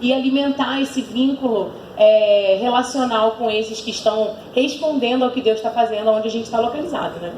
e alimentar esse vínculo relacional com esses que estão respondendo ao que Deus está fazendo, onde a gente está localizado, né?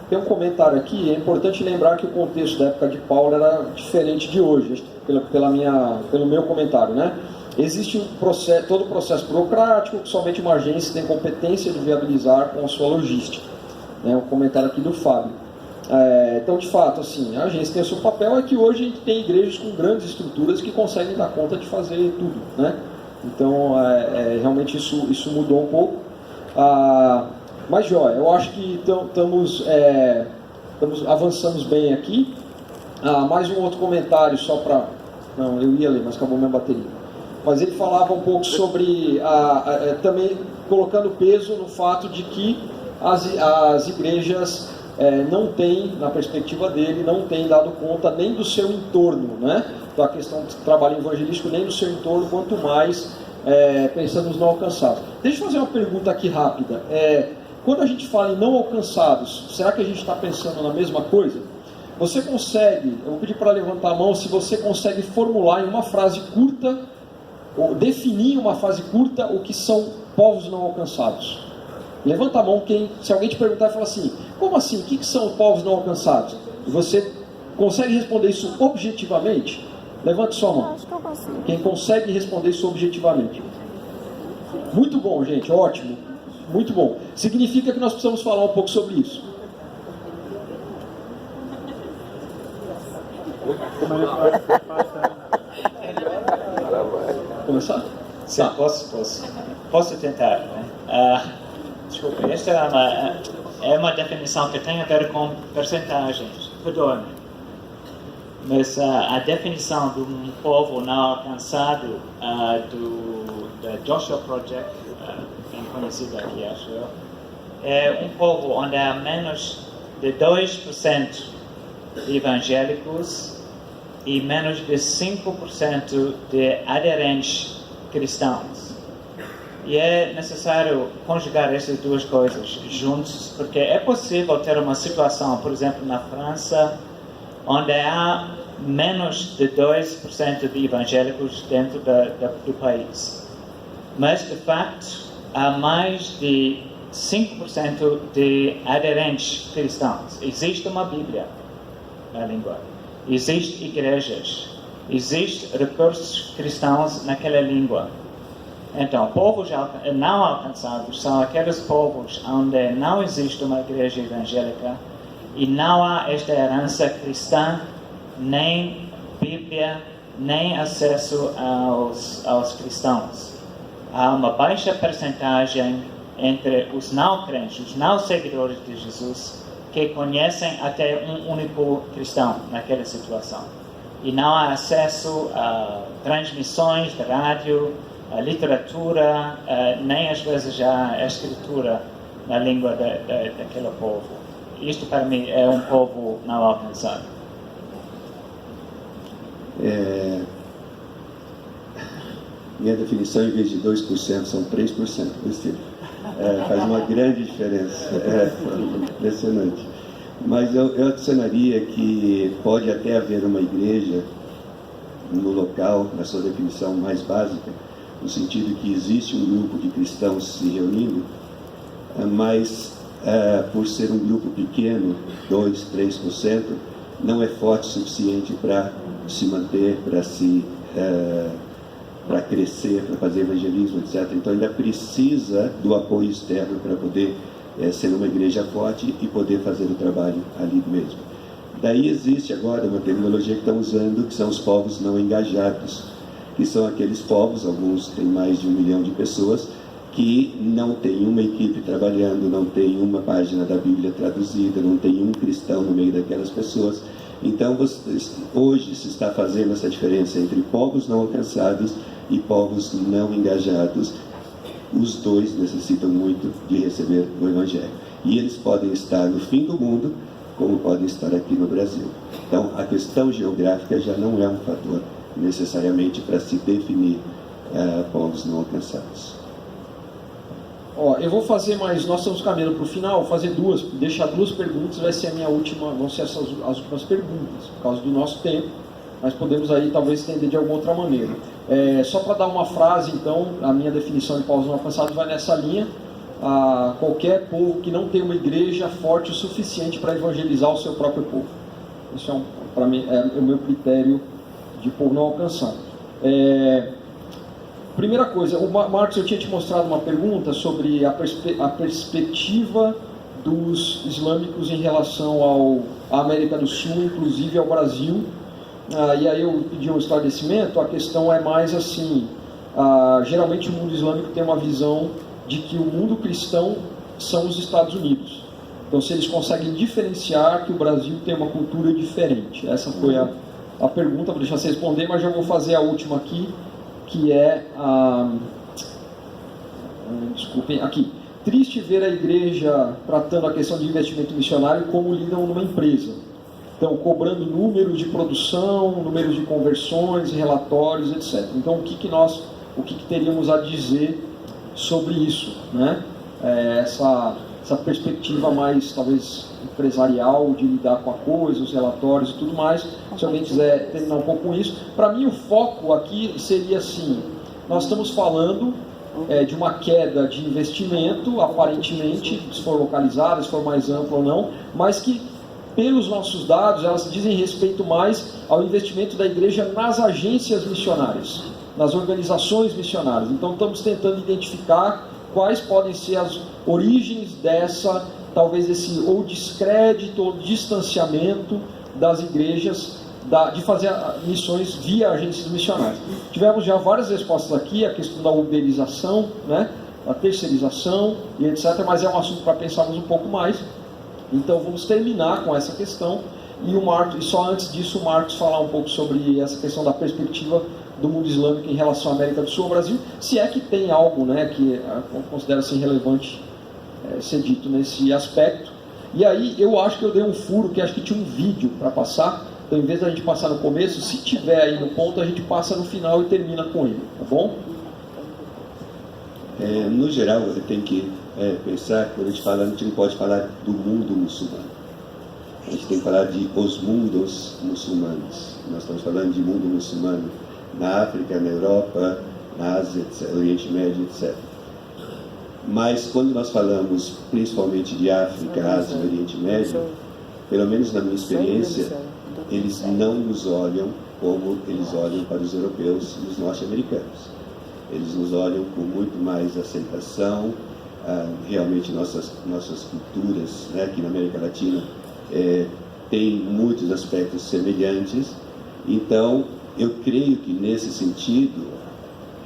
Tem um comentário aqui, é importante lembrar que o contexto da época de Paulo era diferente de hoje, pelo meu comentário, né? Existe todo o processo burocrático que somente uma agência tem competência de viabilizar com a sua logística. Né? Um comentário aqui do Fábio. Então, de fato, assim, a agência tem o seu papel, é que hoje a gente tem igrejas com grandes estruturas que conseguem dar conta de fazer tudo, né? Então, realmente isso mudou um pouco. Mas, Jó, eu acho que avançamos bem aqui. Mais um outro comentário, só para... Não, eu ia ler, mas acabou minha bateria. Mas ele falava um pouco sobre, também colocando peso no fato de que as igrejas não têm, na perspectiva dele, não têm dado conta nem do seu entorno, né? Da questão do trabalho evangelístico, nem do seu entorno, quanto mais pensando nos não alcançados. Deixa eu fazer uma pergunta aqui rápida. Quando a gente fala em não alcançados, será que a gente está pensando na mesma coisa? Você consegue, eu vou pedir para levantar a mão, se você consegue formular em uma frase curta, ou definir em uma frase curta o que são povos não alcançados. Levanta a mão se alguém te perguntar e falar assim, como assim, o que são os povos não alcançados? E você consegue responder isso objetivamente? Levante sua mão. Quem consegue responder isso objetivamente? Muito bom, gente, ótimo. Muito bom. Significa que nós precisamos falar um pouco sobre isso. Começar? Sim, posso tentar, né? Desculpa, esta é uma definição que tem a ver com percentagens, perdoe-me. Mas a definição de um povo não alcançado da Joshua Project, bem conhecido aqui, acho eu, é um povo onde há menos de 2% de evangélicos e menos de 5% de aderentes cristãos. E é necessário conjugar essas duas coisas juntos, porque é possível ter uma situação, por exemplo, na França, onde há menos de 2% de evangélicos dentro do país. Mas, de facto, há mais de 5% de aderentes cristãos. Existe uma Bíblia na língua. Existem igrejas. Existem recursos cristãos naquela língua. Então, povos não alcançados são aqueles povos onde não existe uma igreja evangélica e não há esta herança cristã, nem Bíblia, nem acesso aos cristãos. Há uma baixa percentagem entre os não crentes, os não seguidores de Jesus, que conhecem até um único cristão naquela situação. E não há acesso a transmissões de rádio, a literatura, nem às vezes já a escritura na língua daquele povo. Isto para mim é um povo não alcançado. Minha definição, em vez de 2%, são 3%. Faz uma grande diferença. Impressionante. Mas eu adicionaria que pode até haver uma igreja no local, na sua definição mais básica, no sentido que existe um grupo de cristãos se reunindo, mas por ser um grupo pequeno, 2%, 3%, não é forte o suficiente para se manter, para crescer, para fazer evangelismo, etc. Então ainda precisa do apoio externo para poder ser uma igreja forte e poder fazer o trabalho ali mesmo. Daí existe agora uma terminologia que estão usando, que são os povos não engajados, que são aqueles povos, alguns têm mais de 1 milhão de pessoas, que não tem uma equipe trabalhando, não tem uma página da Bíblia traduzida, não tem um cristão no meio daquelas pessoas. Então, hoje se está fazendo essa diferença entre povos não alcançados e povos não engajados. Os dois necessitam muito de receber o Evangelho. E eles podem estar no fim do mundo, como podem estar aqui no Brasil. Então, a questão geográfica já não é um fator necessariamente para se definir povos não alcançados. Eu vou fazer mais, nós estamos caminhando para o final, vou fazer deixar duas perguntas, vai ser a minha última, vão ser as últimas perguntas, por causa do nosso tempo, mas podemos aí talvez entender de alguma outra maneira. Só para dar uma frase, então, a minha definição de povos não alcançados vai nessa linha: qualquer povo que não tem uma igreja forte o suficiente para evangelizar o seu próprio povo. Isso para mim é o meu critério de povo não alcançado. Primeira coisa, o Marcos, eu tinha te mostrado uma pergunta sobre a perspectiva dos islâmicos em relação à América do Sul, inclusive ao Brasil. E aí eu pedi um esclarecimento. A questão é mais assim, geralmente o mundo islâmico tem uma visão de que o mundo cristão são os Estados Unidos. Então, se eles conseguem diferenciar que o Brasil tem uma cultura diferente. Essa foi a pergunta, vou deixar você responder, mas já vou fazer a última aqui, que é desculpem, aqui. Triste ver a igreja tratando a questão de investimento missionário como lidam numa empresa. Então, cobrando números de produção, números de conversões, relatórios, etc. Então, o que teríamos a dizer sobre isso, né? Essa perspectiva mais, talvez, empresarial de lidar com a coisa, os relatórios e tudo mais. Se alguém quiser terminar um pouco com isso. Para mim, o foco aqui seria assim: nós estamos falando de uma queda de investimento, aparentemente, se for localizada, se for mais ampla ou não, mas que, pelos nossos dados, elas dizem respeito mais ao investimento da igreja nas agências missionárias, nas organizações missionárias. Então, estamos tentando identificar quais podem ser as origens talvez esse ou descrédito ou distanciamento das igrejas de fazer missões via agências missionárias. Tivemos já várias respostas aqui, a questão da uberização, né, a terceirização e etc., mas é um assunto para pensarmos um pouco mais. Então vamos terminar com essa questão e só antes disso o Marcos falar um pouco sobre essa questão da perspectiva do mundo islâmico em relação à América do Sul ao Brasil, se é que tem algo, né, que considera-se relevante ser dito nesse aspecto. E aí eu acho que eu dei um furo, que acho que tinha um vídeo para passar. Então, em vez da gente passar no começo, se tiver aí no ponto, a gente passa no final e termina com ele, tá bom? No geral, você tem que pensar, quando a gente fala, a gente não pode falar do mundo muçulmano. A gente tem que falar de os mundos muçulmanos. Nós estamos falando de mundo muçulmano na África, na Europa, na Ásia, etc., Oriente Médio, etc. Mas quando nós falamos principalmente de África, Ásia e Oriente Médio, pelo menos na minha experiência, eles não nos olham como eles olham para os europeus e os norte-americanos. Eles nos olham com muito mais aceitação. Realmente nossas culturas, né, aqui na América Latina têm muitos aspectos semelhantes. Então, eu creio que nesse sentido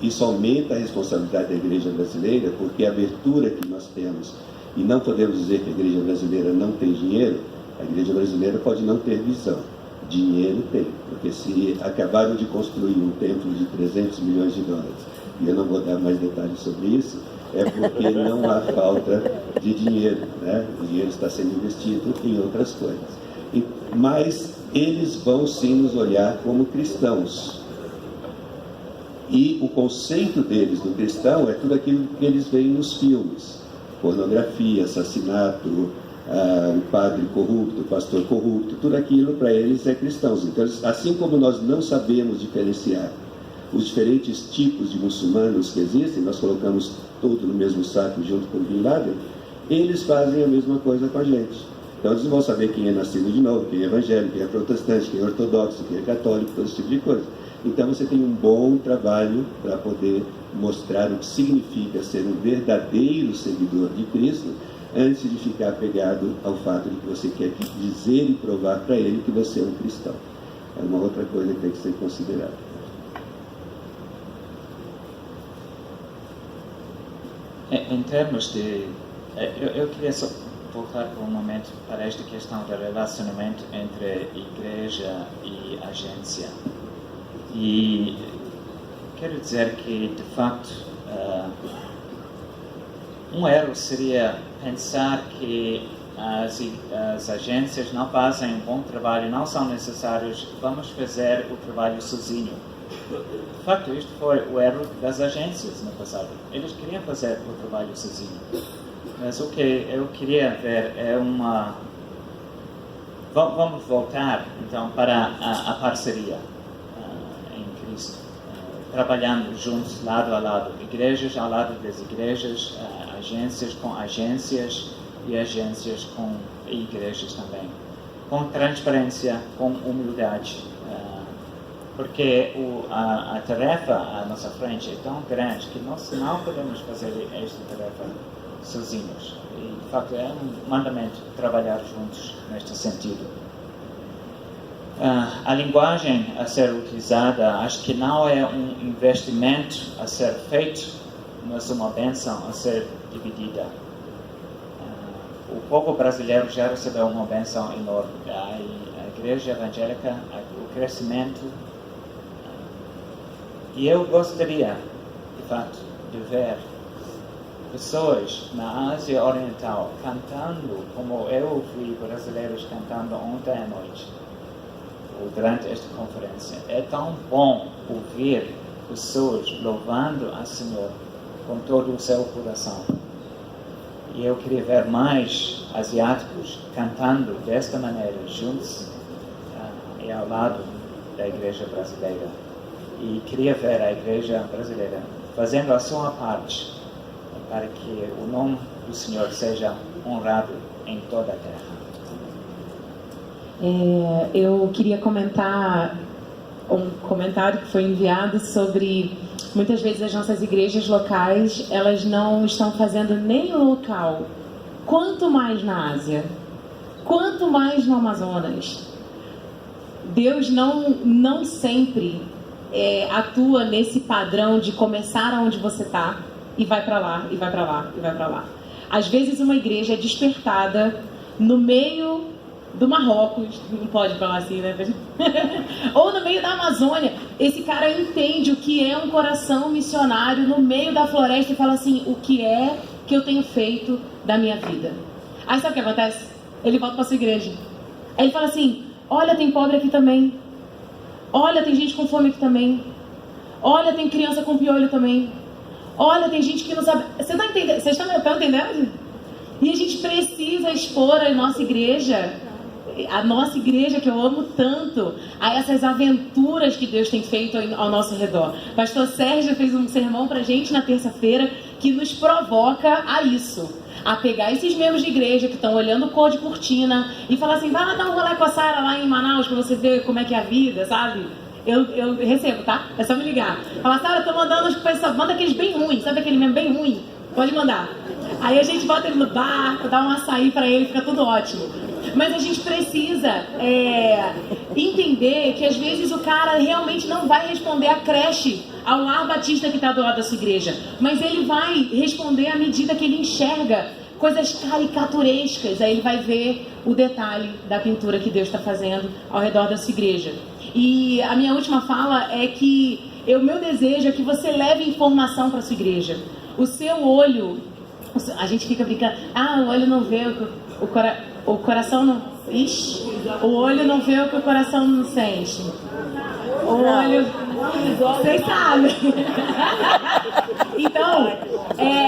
isso aumenta a responsabilidade da igreja brasileira, porque a abertura que nós temos, e não podemos dizer que a igreja brasileira não tem dinheiro. A igreja brasileira pode não ter visão, dinheiro tem, porque se acabaram de construir um templo de 300 milhões de dólares, e eu não vou dar mais detalhes sobre isso, é porque não há falta de dinheiro, né? O dinheiro está sendo investido em outras coisas. Mas eles vão sim nos olhar como cristãos. E o conceito deles do cristão é tudo aquilo que eles veem nos filmes: pornografia, assassinato, o padre corrupto, o pastor corrupto, tudo aquilo para eles é cristãos. Então, assim como nós não sabemos diferenciar os diferentes tipos de muçulmanos que existem, nós colocamos tudo no mesmo saco junto com o Bin Laden, eles fazem a mesma coisa com a gente. Então eles vão saber quem é nascido de novo, quem é evangélico, quem é protestante, quem é ortodoxo, quem é católico, todo esse tipo de coisa. Então você tem um bom trabalho para poder mostrar o que significa ser um verdadeiro seguidor de Cristo, antes de ficar apegado ao fato de que você quer dizer e provar para ele que você é um cristão. É uma outra coisa que tem que ser considerada. Em termos de... Eu queria só voltar por um momento para esta questão do relacionamento entre igreja e agência. E quero dizer que, de facto, um erro seria pensar que as agências não fazem um bom trabalho, não são necessários, vamos fazer o trabalho sozinho. De facto, isto foi o erro das agências no passado. Eles queriam fazer o trabalho sozinho. Mas o que eu queria ver é uma... Vamos voltar, então, para a parceria. trabalhando juntos, lado a lado, igrejas ao lado das igrejas, agências com agências e agências com igrejas também, com transparência, com humildade, porque a tarefa à nossa frente é tão grande que nós não podemos fazer esta tarefa sozinhos. E, de facto, é um mandamento trabalhar juntos neste sentido. A linguagem a ser utilizada, acho que não é um investimento a ser feito, mas uma bênção a ser dividida. O povo brasileiro já recebeu uma bênção enorme. A igreja evangélica, o crescimento. E eu gostaria, de fato, de ver pessoas na Ásia Oriental cantando como eu vi brasileiros cantando ontem à noite, ou durante esta conferência. É tão bom ouvir pessoas louvando a Senhor com todo o seu coração. E eu queria ver mais asiáticos cantando desta maneira, juntos e ao lado da igreja brasileira. E queria ver a igreja brasileira fazendo a sua parte para que o nome do Senhor seja honrado em toda a terra. Eu queria comentar um comentário que foi enviado sobre muitas vezes as nossas igrejas locais, elas não estão fazendo nem o local, quanto mais na Ásia, quanto mais no Amazonas. Deus não sempre atua nesse padrão de começar onde você está e vai para lá, e vai para lá, e vai para lá. Às vezes uma igreja é despertada no meio do Marrocos, não pode falar assim, né? Ou no meio da Amazônia. Esse cara entende o que é um coração missionário no meio da floresta e fala assim, o que é que eu tenho feito da minha vida? Aí sabe o que acontece? Ele volta para sua igreja. Aí ele fala assim, olha, tem pobre aqui também. Olha, tem gente com fome aqui também. Olha, tem criança com piolho também. Olha, tem gente que não sabe... Você está entendendo? Vocês estão entendendo? E a gente precisa expor a nossa igreja que eu amo tanto, a essas aventuras que Deus tem feito ao nosso redor. Pastor Sérgio fez um sermão pra gente na terça-feira que nos provoca a isso, a pegar esses membros de igreja que estão olhando cor de cortina e falar assim, vai lá dar um rolê com a Sara lá em Manaus pra você ver como é que é a vida, sabe? Eu recebo, tá? É só me ligar. Fala, Sara, eu tô mandando os pessoal, manda aqueles bem ruins, sabe aquele mesmo bem ruim? Pode mandar. Aí a gente bota ele no barco, dá um açaí pra ele, fica tudo ótimo. Mas a gente precisa entender que às vezes o cara realmente não vai responder a creche, ao lar batista que está do lado da sua igreja. Mas ele vai responder à medida que ele enxerga coisas caricaturescas. Aí ele vai ver o detalhe da pintura que Deus está fazendo ao redor da sua igreja. E a minha última fala é que meu desejo é que você leve informação para sua igreja. O seu olho, a gente fica brincando, o olho não vê o coração não... Ixi, o olho não vê o que o coração não sente. O olho... Vocês sabem. Então,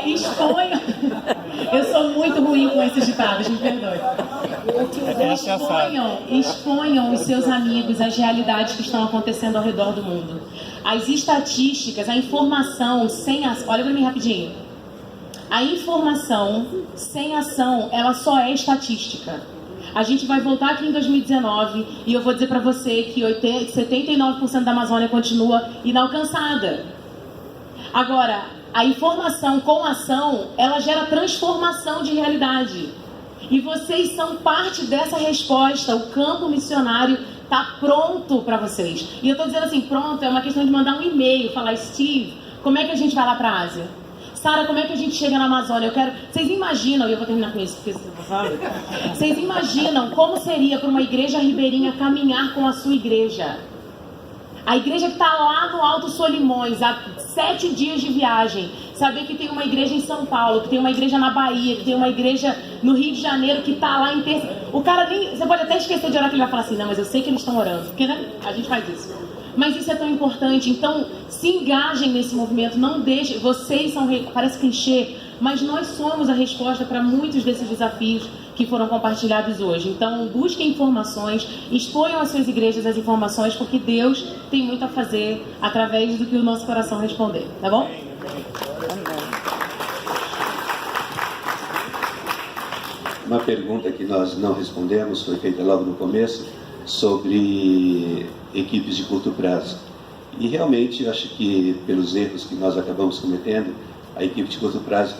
exponham... Eu sou muito ruim com esses ditados, me perdoe. Exponham os seus amigos as realidades que estão acontecendo ao redor do mundo. As estatísticas, a informação sem ação... Olha para mim rapidinho. A informação sem ação, ela só é estatística. A gente vai voltar aqui em 2019 e eu vou dizer para você que 79% da Amazônia continua inalcançada. Agora, a informação com ação, ela gera transformação de realidade. E vocês são parte dessa resposta. O campo missionário está pronto para vocês. E eu estou dizendo assim, pronto, é uma questão de mandar um e-mail, falar, Steve, como é que a gente vai lá para a Ásia? Sara, como é que a gente chega na Amazônia? Vocês imaginam, e eu vou terminar com isso, porque vocês imaginam como seria para uma igreja ribeirinha caminhar com a sua igreja? A igreja que está lá no Alto Solimões, há 7 dias de viagem, saber que tem uma igreja em São Paulo, que tem uma igreja na Bahia, que tem uma igreja no Rio de Janeiro, que está lá em terça. O cara nem... Você pode até esquecer de orar, que ele vai falar assim, não, mas eu sei que eles estão orando, porque né, a gente faz isso. Mas isso é tão importante, então se engajem nesse movimento, não deixem, vocês são, parece clichê, mas nós somos a resposta para muitos desses desafios que foram compartilhados hoje. Então busquem informações, exponham às suas igrejas as informações, porque Deus tem muito a fazer através do que o nosso coração responder, tá bom? Uma pergunta que nós não respondemos, foi feita logo no começo, sobre equipes de curto prazo. E realmente, eu acho que pelos erros que nós acabamos cometendo, a equipe de curto prazo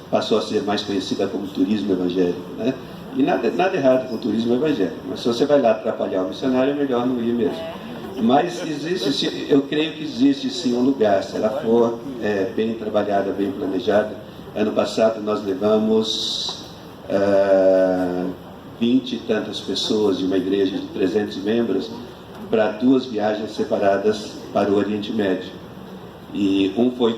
passou a ser mais conhecida como turismo evangélico, né? E nada errado com o turismo evangélico, mas se você vai lá atrapalhar o missionário, é melhor não ir mesmo. Mas existe, eu creio que existe sim um lugar, se ela for bem trabalhada, bem planejada. Ano passado nós levamos 20 e tantas pessoas de uma igreja de 300 membros para 2 viagens separadas para o Oriente Médio. E uma equipe foi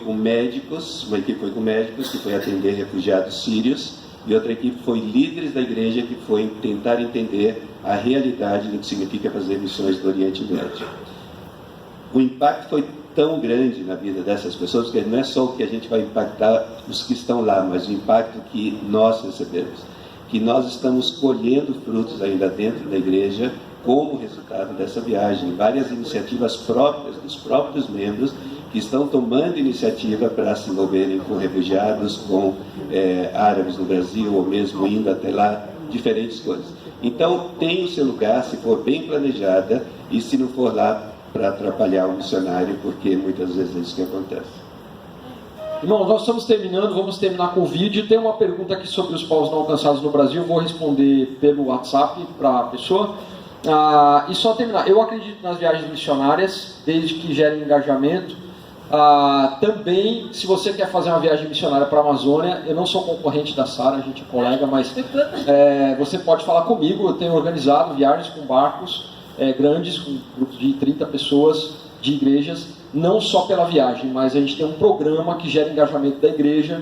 com médicos, que foi atender refugiados sírios, e outra equipe foi líderes da igreja, que foi tentar entender a realidade do que significa fazer missões do Oriente Médio. O impacto foi tão grande na vida dessas pessoas, que não é só o que a gente vai impactar os que estão lá, mas o impacto que nós recebemos, que nós estamos colhendo frutos ainda dentro da igreja como resultado dessa viagem. Várias iniciativas próprias dos próprios membros que estão tomando iniciativa para se envolverem com refugiados, com árabes no Brasil, ou mesmo indo até lá, diferentes coisas. Então, tem o seu lugar, se for bem planejada, e se não for lá para atrapalhar o missionário, porque muitas vezes é isso que acontece. Irmãos, nós estamos terminando, vamos terminar com o vídeo. Tem uma pergunta aqui sobre os povos não alcançados no Brasil, vou responder pelo WhatsApp para a pessoa. E só terminar, eu acredito nas viagens missionárias, desde que gerem engajamento. Também, se você quer fazer uma viagem missionária para a Amazônia, eu não sou concorrente da Sara, a gente é colega, mas você pode falar comigo. Eu tenho organizado viagens com barcos grandes, com grupos de 30 pessoas, de igrejas, não só pela viagem, mas a gente tem um programa que gera engajamento da igreja.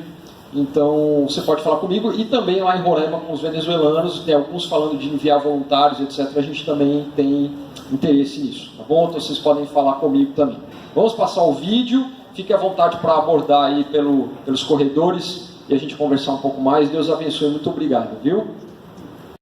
Então você pode falar comigo, e também lá em Roraima com os venezuelanos, tem alguns falando de enviar voluntários, etc. A gente também tem interesse nisso, tá bom? Então vocês podem falar comigo também. Vamos passar o vídeo, fique à vontade para abordar aí pelos corredores e a gente conversar um pouco mais. Deus abençoe, muito obrigado, viu?